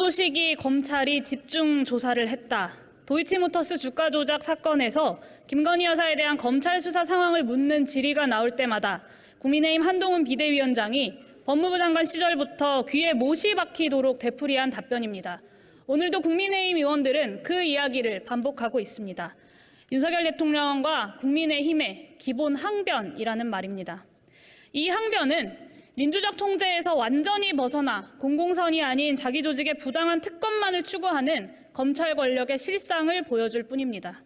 소식이 검찰이 집중 조사를 했다. 도이치모터스 주가 조작 사건에서 김건희 여사에 대한 검찰 수사 상황을 묻는 질의가 나올 때마다 국민의힘 한동훈 비대위원장이 법무부 장관 시절부터 귀에 못이 박히도록 되풀이한 답변입니다. 오늘도 국민의힘 의원들은 그 이야기를 반복하고 있습니다. 윤석열 대통령과 국민의힘의 기본 항변이라는 말입니다. 이 항변은 민주적 통제에서 완전히 벗어나 공공선이 아닌 자기 조직의 부당한 특권만을 추구하는 검찰 권력의 실상을 보여줄 뿐입니다.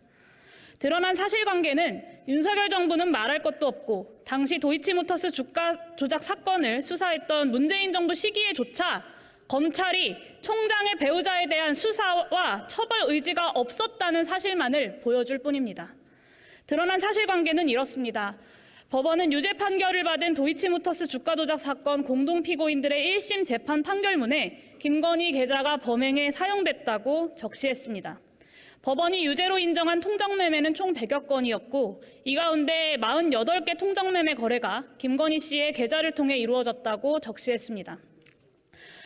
드러난 사실관계는 윤석열 정부는 말할 것도 없고 당시 도이치모터스 주가 조작 사건을 수사했던 문재인 정부 시기에조차 검찰이 총장의 배우자에 대한 수사와 처벌 의지가 없었다는 사실만을 보여줄 뿐입니다. 드러난 사실관계는 이렇습니다. 법원은 유죄 판결을 받은 도이치모터스 주가 조작 사건 공동피고인들의 1심 재판 판결문에 김건희 계좌가 범행에 사용됐다고 적시했습니다. 법원이 유죄로 인정한 통정매매는 총 100여 건이었고 이 가운데 48개 통정매매 거래가 김건희 씨의 계좌를 통해 이루어졌다고 적시했습니다.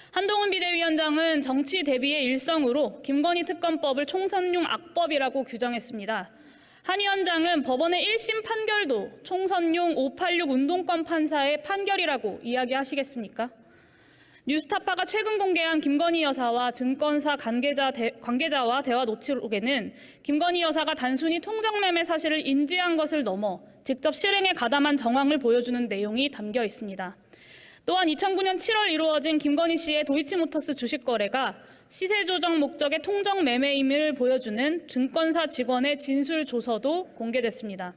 한동훈 비대위원장은 정치 대비의 일성으로 김건희 특검법을 총선용 악법이라고 규정했습니다. 한 위원장은 법원의 1심 판결도 총선용 586 운동권 판사의 판결이라고 이야기하시겠습니까? 뉴스타파가 최근 공개한 김건희 여사와 증권사 관계자와 대화 노트록에는 김건희 여사가 단순히 통정매매 사실을 인지한 것을 넘어 직접 실행에 가담한 정황을 보여주는 내용이 담겨 있습니다. 또한 2009년 7월 이루어진 김건희 씨의 도이치모터스 주식 거래가 시세 조정 목적의 통정 매매임을 보여주는 증권사 직원의 진술 조서도 공개됐습니다.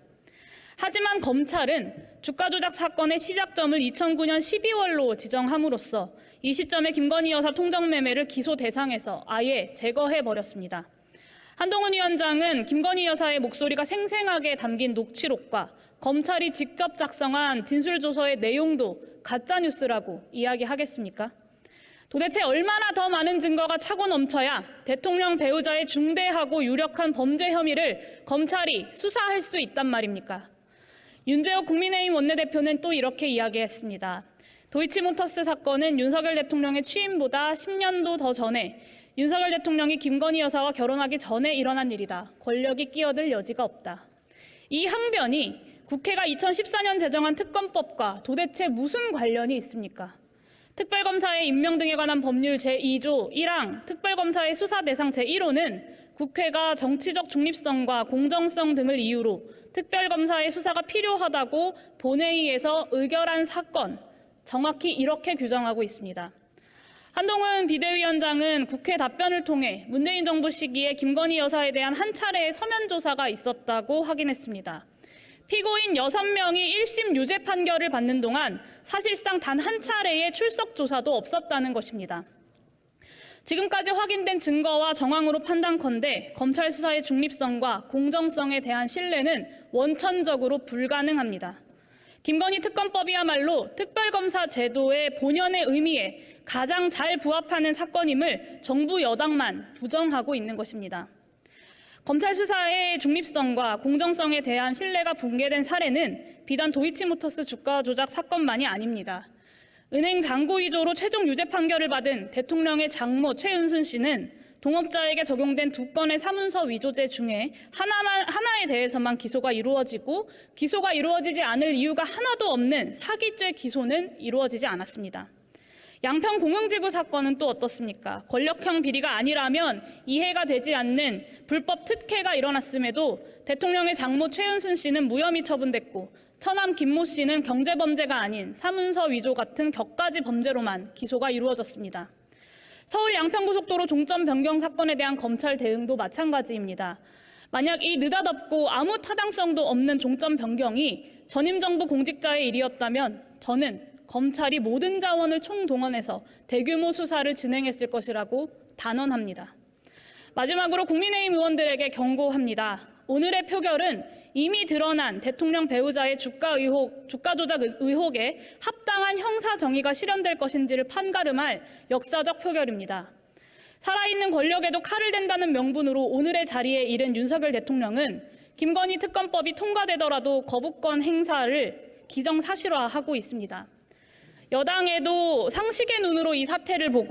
하지만 검찰은 주가 조작 사건의 시작점을 2009년 12월로 지정함으로써 이 시점에 김건희 여사 통정 매매를 기소 대상에서 아예 제거해버렸습니다. 한동훈 위원장은 김건희 여사의 목소리가 생생하게 담긴 녹취록과 검찰이 직접 작성한 진술조서의 내용도 가짜뉴스라고 이야기하겠습니까? 도대체 얼마나 더 많은 증거가 차고 넘쳐야 대통령 배우자의 중대하고 유력한 범죄 혐의를 검찰이 수사할 수 있단 말입니까? 윤재옥 국민의힘 원내대표는 또 이렇게 이야기했습니다. 도이치모터스 사건은 윤석열 대통령의 취임보다 10년도 더 전에 윤석열 대통령이 김건희 여사와 결혼하기 전에 일어난 일이다. 권력이 끼어들 여지가 없다. 이 항변이 국회가 2014년 제정한 특검법과 도대체 무슨 관련이 있습니까? 특별검사의 임명 등에 관한 법률 제2조 1항 특별검사의 수사 대상 제1호는 국회가 정치적 중립성과 공정성 등을 이유로 특별검사의 수사가 필요하다고 본회의에서 의결한 사건, 정확히 이렇게 규정하고 있습니다. 한동훈 비대위원장은 국회 답변을 통해 문재인 정부 시기에 김건희 여사에 대한 한 차례의 서면 조사가 있었다고 확인했습니다. 피고인 6명이 1심 유죄 판결을 받는 동안 사실상 단 한 차례의 출석 조사도 없었다는 것입니다. 지금까지 확인된 증거와 정황으로 판단컨대 검찰 수사의 중립성과 공정성에 대한 신뢰는 원천적으로 불가능합니다. 김건희 특검법이야말로 특별검사 제도의 본연의 의미에 가장 잘 부합하는 사건임을 정부 여당만 부정하고 있는 것입니다. 검찰 수사의 중립성과 공정성에 대한 신뢰가 붕괴된 사례는 비단 도이치모터스 주가 조작 사건만이 아닙니다. 은행 잔고 위조로 최종 유죄 판결을 받은 대통령의 장모 최은순 씨는 동업자에게 적용된 2건의 사문서 위조죄 중에 하나에 대해서만 기소가 이루어지고 기소가 이루어지지 않을 이유가 하나도 없는 사기죄 기소는 이루어지지 않았습니다. 양평 공영지구 사건은 또 어떻습니까? 권력형 비리가 아니라면 이해가 되지 않는 불법 특혜가 일어났음에도 대통령의 장모 최은순 씨는 무혐의 처분됐고 처남 김모 씨는 경제범죄가 아닌 사문서 위조 같은 격가지 범죄로만 기소가 이루어졌습니다. 서울 양평고속도로 종점 변경 사건에 대한 검찰 대응도 마찬가지입니다. 만약 이 느닷없고 아무 타당성도 없는 종점 변경이 전임 정부 공직자의 일이었다면 저는 검찰이 모든 자원을 총동원해서 대규모 수사를 진행했을 것이라고 단언합니다. 마지막으로 국민의힘 의원들에게 경고합니다. 오늘의 표결은 이미 드러난 대통령 배우자의 주가 조작 의혹에 합당한 형사 정의가 실현될 것인지를 판가름할 역사적 표결입니다. 살아있는 권력에도 칼을 댄다는 명분으로 오늘의 자리에 이른 윤석열 대통령은 김건희 특검법이 통과되더라도 거부권 행사를 기정사실화하고 있습니다. 여당에도 상식의 눈으로 이 사태를 보고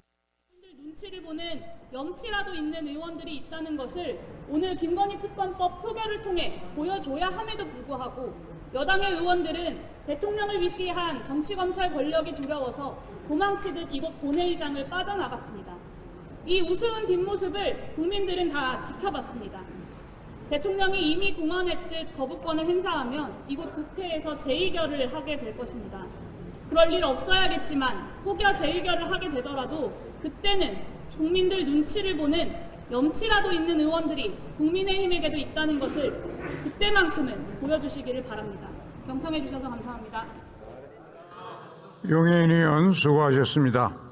눈치를 보는 염치라도 있는 의원들이 있다는 것을 오늘 김건희 특검법 표결을 통해 보여줘야 함에도 불구하고 여당의 의원들은 대통령을 위시한 정치검찰 권력이 두려워서 도망치듯 이곳 본회의장을 빠져나갔습니다. 이 우스운 뒷모습을 국민들은 다 지켜봤습니다. 대통령이 이미 공언했듯 거부권을 행사하면 이곳 국회에서 재의결을 하게 될 것입니다. 그럴 일 없어야겠지만 혹여 재의결을 하게 되더라도 그때는 국민들 눈치를 보는 염치라도 있는 의원들이 국민의힘에게도 있다는 것을 그때만큼은 보여주시기를 바랍니다. 경청해 주셔서 감사합니다. 용해인 의원 수고하셨습니다.